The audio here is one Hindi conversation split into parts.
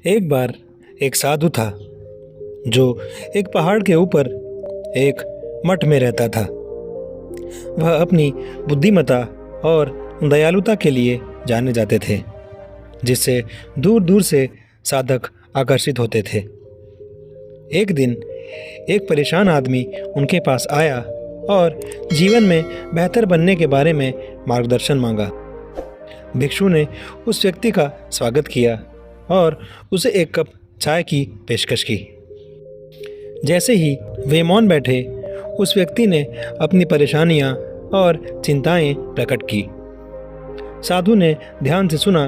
एक बार एक साधु था जो एक पहाड़ के ऊपर एक मठ में रहता था। वह अपनी बुद्धिमत्ता और दयालुता के लिए जाने जाते थे, जिससे दूर दूर से साधक आकर्षित होते थे। एक दिन एक परेशान आदमी उनके पास आया और जीवन में बेहतर बनने के बारे में मार्गदर्शन मांगा। भिक्षु ने उस व्यक्ति का स्वागत किया और उसे एक कप चाय की पेशकश की। जैसे ही वे मौन बैठे, उस व्यक्ति ने अपनी परेशानियां और चिंताएं प्रकट की। साधु ने ध्यान से सुना,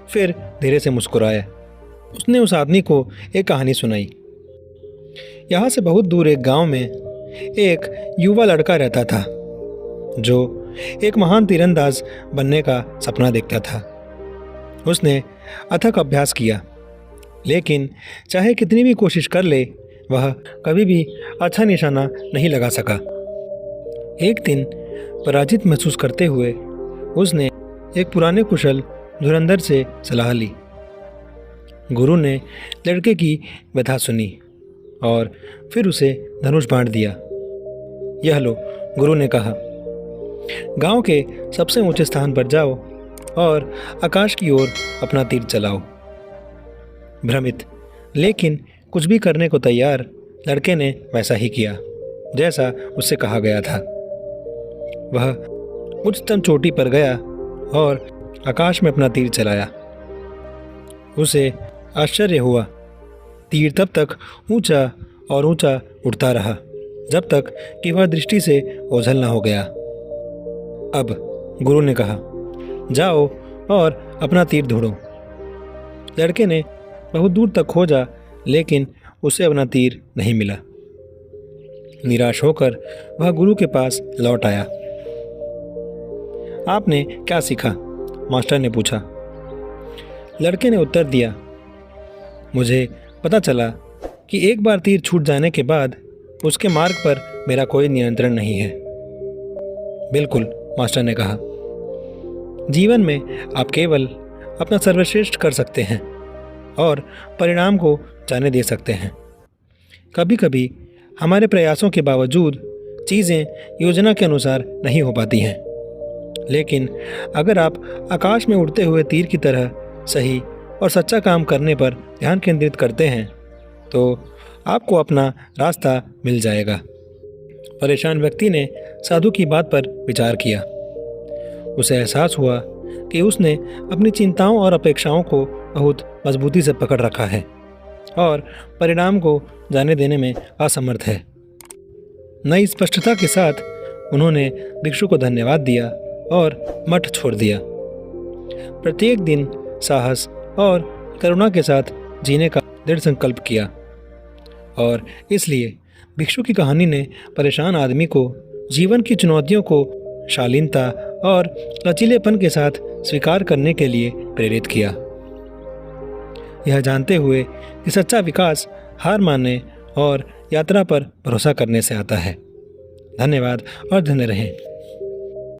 फिर धीरे से मुस्कुराया। उसने उस आदमी को एक कहानी सुनाई। यहाँ से बहुत दूर एक गांव में एक युवा लड़का रहता था जो एक महान तीरंदाज बनने का सपना देखता था। उसने अथक अभ्यास किया, लेकिन चाहे कितनी भी कोशिश कर ले, वह कभी भी अच्छा निशाना नहीं लगा सका। एक दिन पराजित महसूस करते हुए उसने एक पुराने कुशल धुरंधर से सलाह ली। गुरु ने लड़के की व्यथा सुनी और फिर उसे धनुष बांट दिया। यह लो, गुरु ने कहा, गांव के सबसे ऊंचे स्थान पर जाओ और आकाश की ओर अपना तीर चलाओ। भ्रमित लेकिन कुछ भी करने को तैयार लड़के ने वैसा ही किया जैसा उससे कहा गया था। वह उच्चतम चोटी पर गया और आकाश में अपना तीर चलाया। उसे आश्चर्य हुआ। तीर तब तक ऊंचा और ऊंचा उड़ता रहा जब तक कि वह दृष्टि से ओझल न हो गया। अब गुरु ने कहा, जाओ और अपना तीर ढूंढो। लड़के ने बहुत दूर तक खोजा, लेकिन उसे अपना तीर नहीं मिला। निराश होकर वह गुरु के पास लौट आया। आपने क्या सीखा? मास्टर ने पूछा। लड़के ने उत्तर दिया, मुझे पता चला कि एक बार तीर छूट जाने के बाद उसके मार्ग पर मेरा कोई नियंत्रण नहीं है। बिल्कुल, मास्टर ने कहा, जीवन में आप केवल अपना सर्वश्रेष्ठ कर सकते हैं और परिणाम को जाने दे सकते हैं। कभी कभी हमारे प्रयासों के बावजूद चीज़ें योजना के अनुसार नहीं हो पाती हैं, लेकिन अगर आप आकाश में उड़ते हुए तीर की तरह सही और सच्चा काम करने पर ध्यान केंद्रित करते हैं तो आपको अपना रास्ता मिल जाएगा। परेशान व्यक्ति ने साधु की बात पर विचार किया। उसे एहसास हुआ कि उसने अपनी चिंताओं और अपेक्षाओं को बहुत मजबूती से पकड़ रखा है और परिणाम को जाने देने में असमर्थ है। नई स्पष्टता के साथ उन्होंने भिक्षु को धन्यवाद दिया और मठ छोड़ दिया। प्रत्येक दिन साहस और करुणा के साथ जीने का दृढ़ संकल्प किया और इसलिए भिक्षु की कहानी ने परेशान आदमी को जीवन की चुनौतियों को शालीनता और लचीलेपन के साथ स्वीकार करने के लिए प्रेरित किया, यह जानते हुए कि सच्चा विकास हार मानने और यात्रा पर भरोसा करने से आता है। धन्यवाद और धन्य रहें।